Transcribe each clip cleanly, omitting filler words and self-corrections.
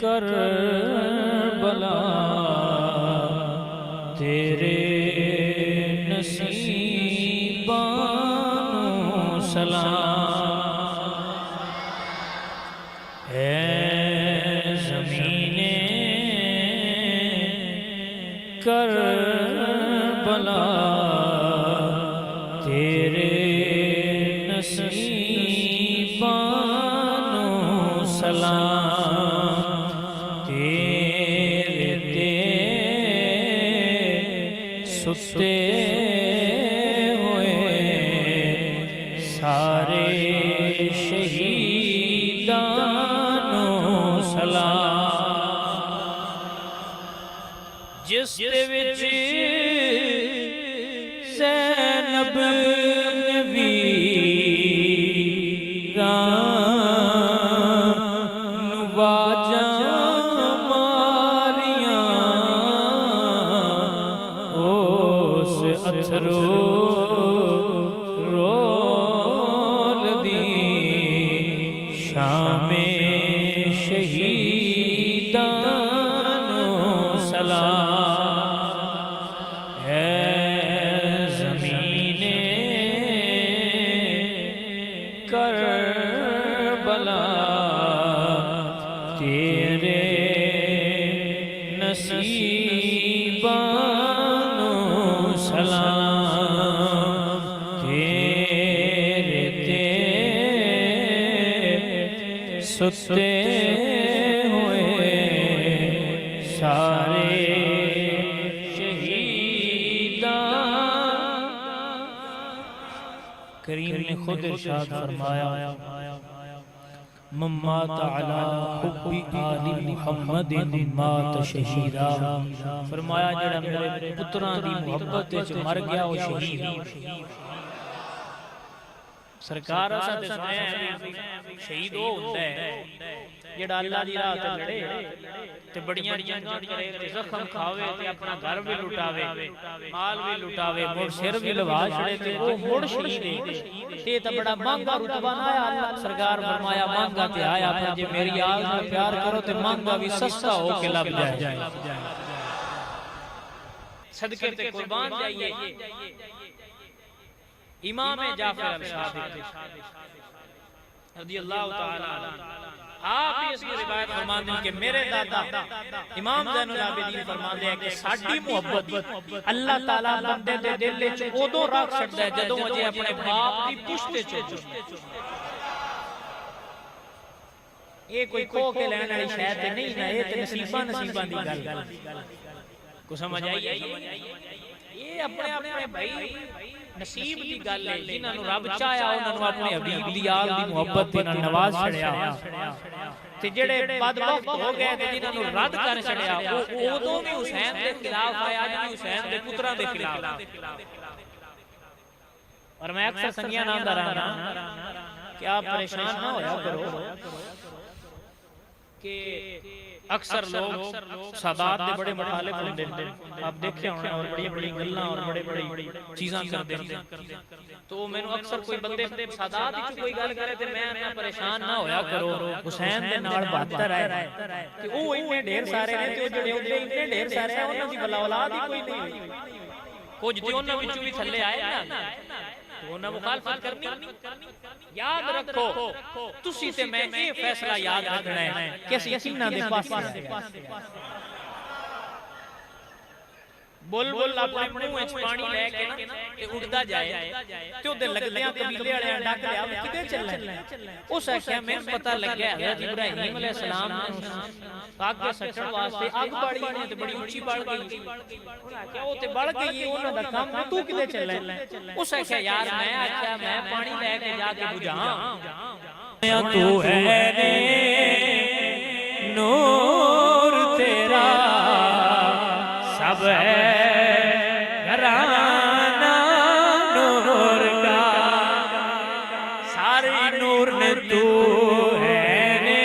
कर बला तेरे नसीबानों सलाम। है ज़मीने कर बला तेरे नसीबानों सलाम। तेरे ते सुते हुए सारे शहीदानों सलाम। जिस दे विच ज़ैनब रोल दी शामे शहीदानों सलाम। है ज़मीने कर बला तेरे नसीबानों सलाम। तेरे ते सुते हुए सारे शहीदान। करीम ने खुद इरशाद फरमाया मम्मात अला हुब्बी आलि मुहम्मदिन मात शहीदा। फरमाया जेड़ा मेरे पुत्रां दी मुहब्बत विच मर गया वो शहीद। सरकार असां ते सुनया शहीद वो हुंदा है जेड़ा अल्लाह दी राह ते लड़े ते बड़ियां जंगां करे ते जख्म खावे ते अपना घर भी लुटावे माल भी लुटावे मुड़ सिर भी लवा छड़े ते वो मुड़ शहीद है। ते बड़ा महंगा रुतबा ना आया। अल्लाह सरकार फरमाया महंगा ते आया पर जे मेरी आग नाल प्यार करो ते महंगा भी सस्ता हो के लग जाए। सदके ते कुर्बान जाइए इमाम जाफर अल-सादिक रज़ियल्लाहु ताला आप भी इसकी रिवायत फरमाते हैं कि मेरे दादा इमाम ज़ैनुल आबिदीन फरमाते हैं कि साडी मोहब्बत अल्लाह ताला बंदे दे दिल विच उदों रख सकदा है जदों अजे अपने बाप दी पुश्त च। ये कोई खो के लैण वाली शै ते नहीं ना, ये ते नसीबां नसीबां दी गल को समझ आई। ये अपने अपने भाई नसीब की गल है। जिन्हां नूं रब चाहया उन्हां नूं अपने हबीब दी आल दी मोहब्बत दे नाल नवाज छड़िया ते जेड़े बदबख्त हो गए ते जिन्हां नूं रद्द कर छड़िया वो उदों भी हुसैन दे खिलाफ आया अज भी हुसैन दे पुत्रां दे खिलाफ। और मैं अक्सर संगिया नाम दा रहना कि आप परेशान ना होया करो कि अक्सर लोग सादात दे बड़े मुखालिफ होंदे ने। आप देखे होने और बड़ी बड़ी गल्लां और बड़े बड़ी चीज़ां करदे ने। तो मैनू अक्सर कोई बंदे सादात विच कोई गल करे ते मैं इन्ना परेशान ना होया करो हुसैन दे नाल 72 है कि ओ इन्ने ढेर सारे ने ते जेड़े उहदे इन्ने ढेर सारे हैं उन्हां दी भला औलाद ही कोई नहीं। कुछ ते उन्हां विचों भी थल्ले आए ना उन्हां मुखालफत करनी। याद रखो तुसी ते मैं ये फैसला याद रखना है कि असीं किन्हां दे पासे बुलबुल अपने मुंह विच पानी लेके ना ते उड़दा जाए ते ओदे लगदियां कबीले वालेयां डक लिया किते चलना। उस आख्या मैनूं पता लग्या हज़रत इब्राहीम अलैहिस्सलाम अग सटण वास्ते अग बाड़ी ने ते बड़ी ऊंची बढ़ गई। उन्हां आख्या ओ ते बढ़ गई उन्हां दा काम तू किते चलना। उस आख्या यार मैं आख्या मैं पानी लेके जाके बुझां तू है रे नूर तेरा सब है घराना नूर का सारे नूर ने तू है रे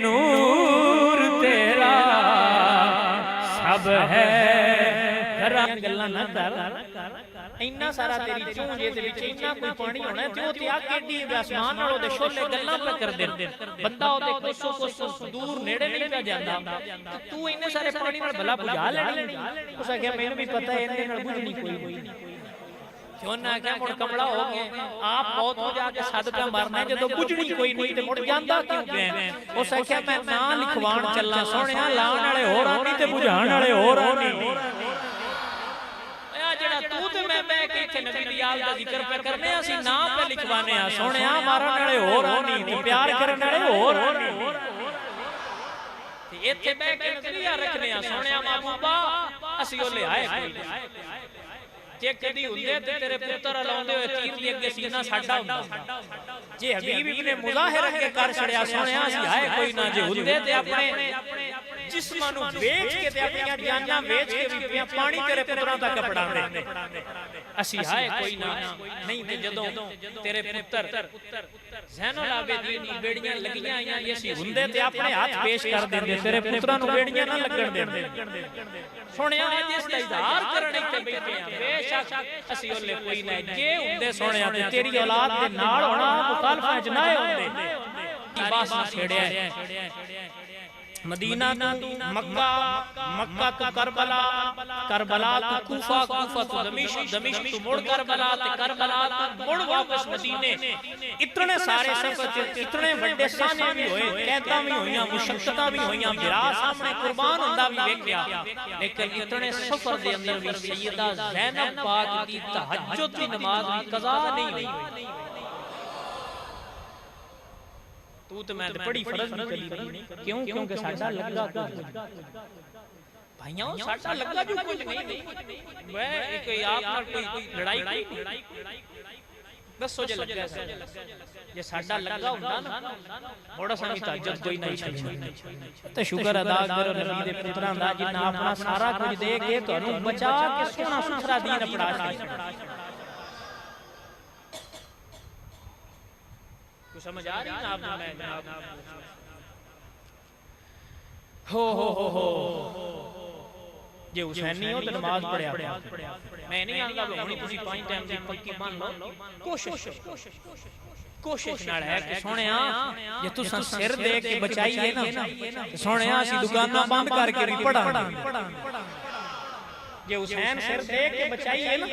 नूर तेरा सब है। गल्लां ना कर ਇੰਨਾ ਸਾਰਾ ਤੇਰੀ ਚੂੰਝੇ ਦੇ ਵਿੱਚ ਇੰਨਾ ਕੋਈ ਪਾਣੀ ਹੋਣਾ ਤੇ ਉਹ ਤੇ ਆ ਕਿੱਡੀ ਆਸਮਾਨ ਨਾਲੋਂ ਦੇ ਛੋਲੇ ਗੱਲਾਂ ਪਾ ਕਰਦੇ ਨੇ ਬੰਦਾ ਉਹਦੇ ਕੋਸੋਂ ਕੋਸੋਂ ਦੂਰ ਨੇੜੇ ਨਹੀਂ ਪਿਆ ਜਾਂਦਾ ਤੂੰ ਇੰਨੇ ਸਾਰੇ ਪਾਣੀ ਨਾਲ ਭਲਾ ਬੁਝਾ ਲੈਣੀ ਉਸ ਆਖਿਆ ਮੈਨੂੰ ਵੀ ਪਤਾ ਇਹਦੇ ਨਾਲ ਬੁਝਣੀ ਕੋਈ ਨਹੀਂ क्यों ना क्या मुड़ कमला हो गया आप बहुत हो जाके सदका मरना जदों बुझणी कोई नहीं ते मुड़ जांदा क्यों गए उस आख्या मैं ना लिखवाण चलना सोहणिया लाण वाले होर नहीं ते बुझाण वाले होर नहीं आ जेड़ा तू ते मैं बैठ के इथे नबी दी याद दा जिक्र पे करने असि ना पे लिखवाने आ सोहणिया मारन वाले होर नहीं ते प्यार करन वाले होर नहीं ते इथे बैठ के नजरिया रखने आ सोहणिया महबूबा असि ओ ले आए कोई जे कदी हुंदे ते तेरे पुत्र लाउंदे होए तीर दी अगे सीना साडा हुंदा जे हबीब इब्ने मुजाहिर अगे कर छड़िया सोहणिया असि आए कोई ना जे हुंदे ते अपने जिस्मां नूं वेच के ते अपनी जानां वेच के भी पिया पानी तेरे पुत्रां दा कपड़ांदे असि आए कोई ना नहीं ते जदों तेरे पुत्र ज़ैनुल आबिदीन दी बेड़ियां लगियां आईयां जे असि हुंदे ते अपने हाथ पेश कर देंदे तेरे पुत्रां नूं बेड़ियां ना लगण देंदे सोहणिया जिस दा इज़हार करने ते बैठे आ बेशक असि ओले कोई ना जे हुंदे सोहणिया ते तेरी औलाद दे नाल होना मुखालफा च ना हुंदे बास छेड़िया मदीना तू मक्का मक्का तू करबला करबला तू कूफा कूफा तू दमिश्क दमिश्क तू मुड़ करबला ते करबला तू मुड़ वापस मदीने इतने सारे सफर इतने बड़े साने भी होए कैदा भी होईयां मुशक्कतां भी होईयां बिरा सामने कुर्बान हुंदा भी वेखिया लेकिन इतने सफर दे अंदर भी सैयदा ज़ैनब पाक दी तहज्जुद दी नमाज भी कज़ा नहीं हुई तू तो मैं बड़ी फर्ज निकली क्यों क्योंकि साडा लगा कुछ भाइयों साडा लगा जो कुछ नहीं मैं एक आप नाल कोई लड़ाई दसो जे लगा जे साडा लगा हुंदा ना बड़ा सारी तहज्जुद कोई नहीं छड्डनी ते शुक्र अदा करो नबी दे पुत्रां दा जिन्ना अपना सारा कुछ दे के तुहानू बचा के सोहना सुथरा दीन अपना समझ आ रही ना आप जनाब हो जे हुसैनी हो तो नमाज पढ़या मैं नहीं आंदा हुणी तुसी 5 टाइम दी पक्की मान लो कोशिश नाल है कि सोहणिया जे तुसां सिर दे के बचाई है ना सोहणिया असि दुकानां बंद करके भी पढ़ांगे जे हुसैन सिर दे के बचाई है ना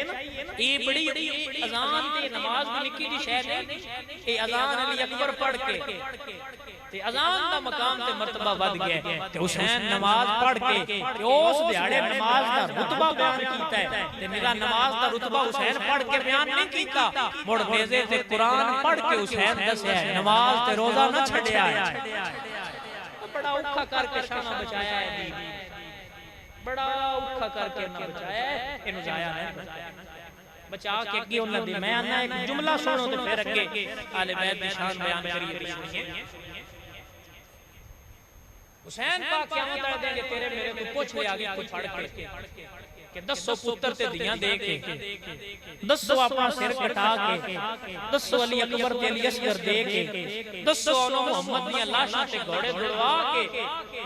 ये बड़ी अजान ते नमाज भी निक्की दी शय नहीं ये अजान अली अकबर पढ़ के ते अजान दा मकाम ते मर्तबा वध गया ते हुसैन नमाज पढ़ के ते उस दिहाड़े नमाज दा रुतबा बयान कीता है ते मेरा नमाज दा रुतबा हुसैन पढ़ के बयान नहीं कीता मुड़ नेज़े ते कुरान पढ़ के हुसैन दसया है नमाज ते रोजा ना छड्या है बड़ा औखा करके शाना बचाया है बीबी बड़ा औखा करके ना बचाया इनु जाया है बचा के अगे उन्हां दे मैं आना एक जुमला सुनो ते फिर अगे आले बैत दी शान बयान करिए हुसैन पाक क़यामत वाले दिन तेरे मेरे को पूछ ले आगे कोई फड़ के कि दसो पुत्र ते दियां दे के दसो अपना सिर कटा के दसो अली अकबर ते अली असगर दे के दसो उन्हों मोहम्मद दियां लाशां ते घोड़े दौड़वा के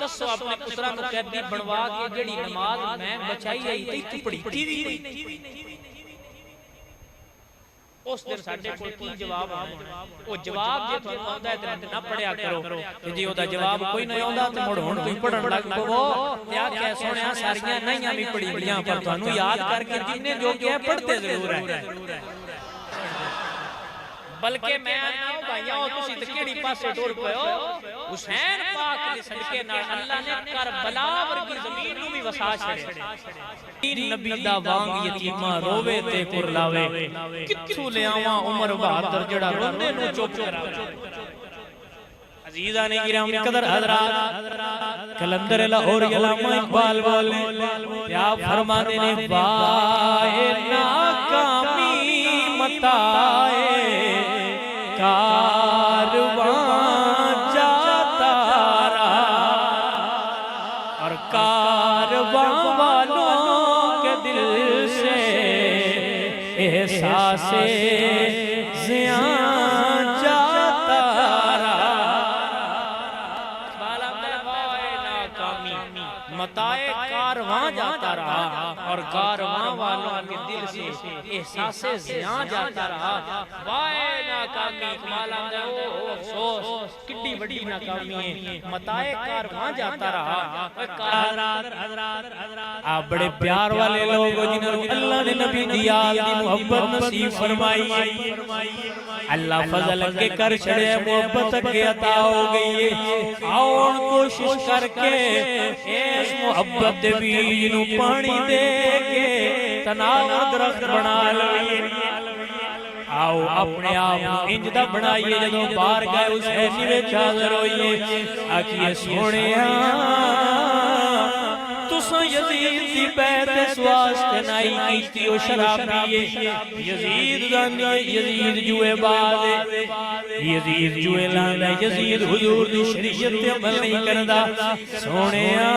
दसो अपने पुत्रां नूं कैदी बनवा के जेड़ी नमाज मैं बचाई आई ते तू पढ़ीती भी नहीं उस दिन साडे कोल की जवाब आना ओ जवाब जे तुहानू आंदा है ते ना पढ़िया करो ते जे ओदा जवाब कोई नहीं आंदा ते मुड़ हुण तुसीं पढ़न लग पवो ते आ क्या सोहणिया सारियां नहींयां भी पढ़ी लीआं पर तुहानू याद करके जिन्ने जो कि पढ़ते जरूर है बल्कि मैं ना भाईया तुसीं ते केड़ी पासे टुर पयो हुसैन पाक दे सदके नाल अल्लाह ने करबला वर्गी जमीन नू भी वसा छड़िया नबी दा वांग यतीमा रोवे ते कुरलावे किथों ले आवां उमर बहादुर जेड़ा रोंदे नु चुप करावे अजीजा ने गिरामी कदर हजरात कलंदर लाहौर अल्लामा इकबाल बोले क्या फरमाते ने बाए नाकामी मताए कारवां जाता रहा और कारवां वालों के दिल से एहसासे ज़ियां जाता रहा बाला नाकामी, मताए कारवां जाता रहा और कारवां वालों के दिल से एहसासे ज़ियां जाता रहा। वाए नाकामी, कमाल आंदा है, ओ अफसोस कितनी बड़ी नाकामी है, मताए कारवां जाता रहा। आप बड़े प्यार वाले लोग हो जिन्होंने अल्लाह ने नबी दी याद दी मोहब्बत नसीब फरमाई। अल्लाह फजल के कर छड़े, मोहब्बत के अता हो गई है। आओ कोशिश करके इस मोहब्बत दे बीज नू पानी दे के तनाव दरख्त बना लईए। आओ अपने आप इंज दा बनाइए, जदों बाहर गए हुसैन विच हाज़र होइए, आखिए सोहणिया तुसां यजीद दी बैत इस वास्ते नाई कीती ओ शराबी है। यजीद दा यजीद जुएबाज है, यजीद जुए लांदा, यजीद हुजूर दी शरीयत ते अमल नहीं करदा। सोहणिया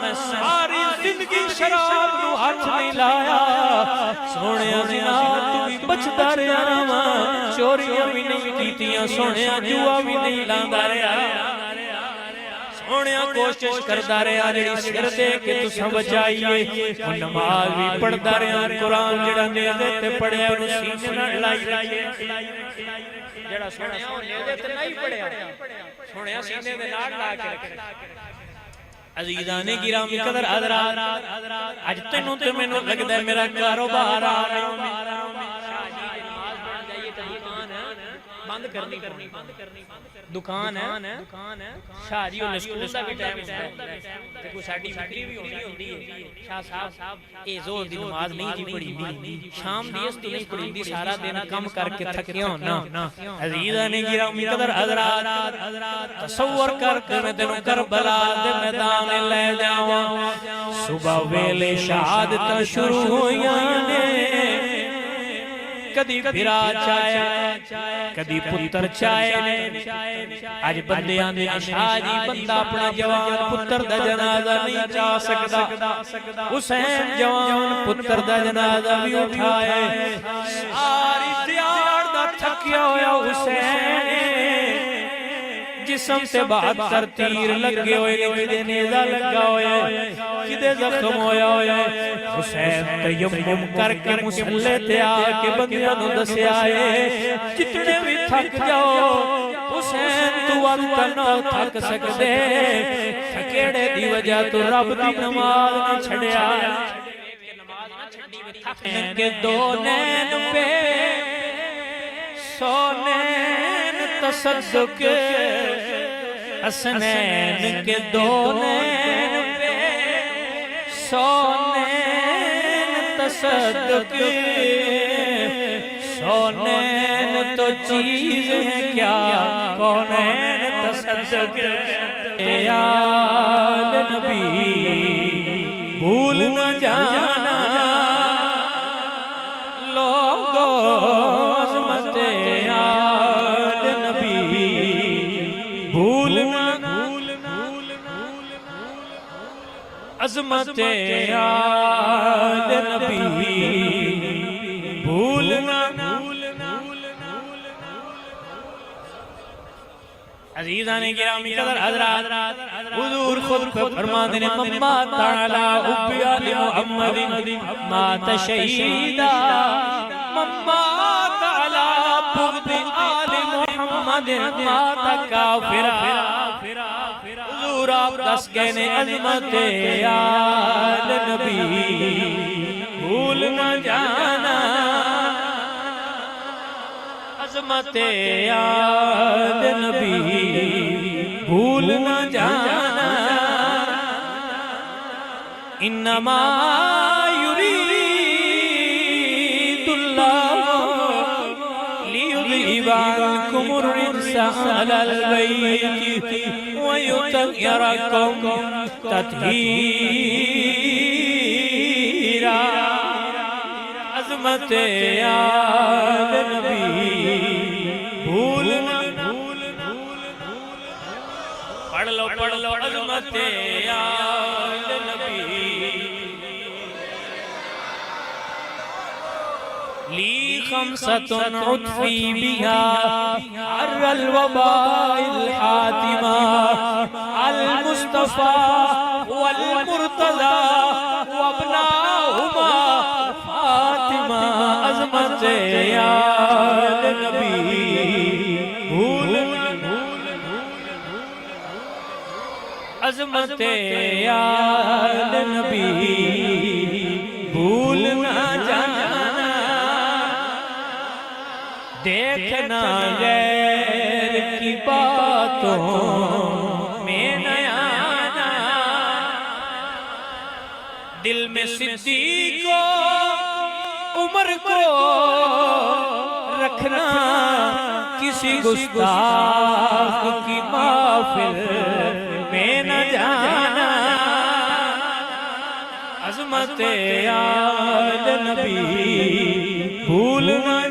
मैं सारी जिंदगी शराब नू हाथ नहीं लाया, सोहणिया जिना तू भी बचदा रहा वा, चोरियां भी नहीं कीतियां, सोहणिया जुआ भी नहीं लांदा रहा, सोहणिया कोशिश करदा रहा जेड़ी सिर दे के तुसां बचाईए। नमाज भी पढ़दा रहा, कुरान जेड़ा नेज़े ते पढ़िया उहनू सीने नाल लाई रखिए। जेड़ा सोहणिया नेज़े ते नहीं पढ़िया, सोहणिया सीने दे नाल ला के रखे। अज़ीज़ाने गिरामी कदर हज़रात, अज तैनूं ते मैनूं लगदा है मेरा कारोबार आ रहा बंद करनी दुकान है शाह जी उन्हें स्कूल दा भी टाइम होता है ते कोई साडी फिक्री भी होनी है। शाह साहब ए जोर दी नमाज नहीं जी पढ़ी, शाम दी इस तो नहीं पढ़ी, सारा दिन काम करके थके होना। अज़ीज़ाने गिरामी कदर हज़रात, तसव्वुर कर मैं तेनू करबला दे मैदान ले जावां। सुबह वेले शहादत शुरू होइयां ने, कदी फिरा चाया कदी पुत्र चाहे ने। अज बंदियां दे शाह जी बंदा अपना जवान पुत्र दा जनाजा नहीं चा सकदा, हुसैन जवान पुत्र दा जनाजा भी उठाए। सारी दिहाड़ दा थकिया होया हुसैन, जिस्म ते 72 तीर लगे होए, किदे नेज़ा लगा होया, किदे जख्म होया होया। हुसैन तयम्मुम करके मुसल्ले ते आके बंदियां नूं दस्या है, जितने भी थक जाओ हुसैन तू अंत ना थक सकदे, थकेड़े दी वजह तो रब दी नमाज ने छड़िया। के दो नैन पे सोनैन तसद्दुक, हसनैन के दो नैन पे सोनैन तसद्दुक। सोनैन तो चीज है क्या, कौनैन तसद्दुक। याद नबी भूल न जाना लोगो, अज़मत याद नबी भूल न, अज़मत याद नबी भूल न। अज़ीज़ाने गिरामी कदर हज़रात, हुज़ूर खुद फरमाते हैं मम्मा ताला हुब्बी आले मुहम्मद मात शहीदा, मम्मा ताला हुब्बी आले मुहम्मद मात काफिरा। हुज़ूर आप दस गए ने अज़मत याद नबी भूल न जाना, अज़मत याद नबी भूल न जाना। इन्नमा युरीदुल्लाहु लियुज़हिबा अन्कुमुर रिज्सा अहलल बैति व युतहिरकुम तत्हीरा। अज़मत याद नबी भूल न, पढ़ लो अज़मत याद नबी। ली खमसतुन उत्फी बिहा अर्रल वबाइल हातिमा, मुस्तफा वल मुर्तजा वबनाहुमा फातिमा अज़मत याद नबी भूल अज़मत याद नबी भूल ना जाना देखना गैर की बातों में नया आना दिल में सिद्दीक को उम्र को रखना किसी गुस्ताख की महफिल में न जाना अज़मत याद नबी भूल न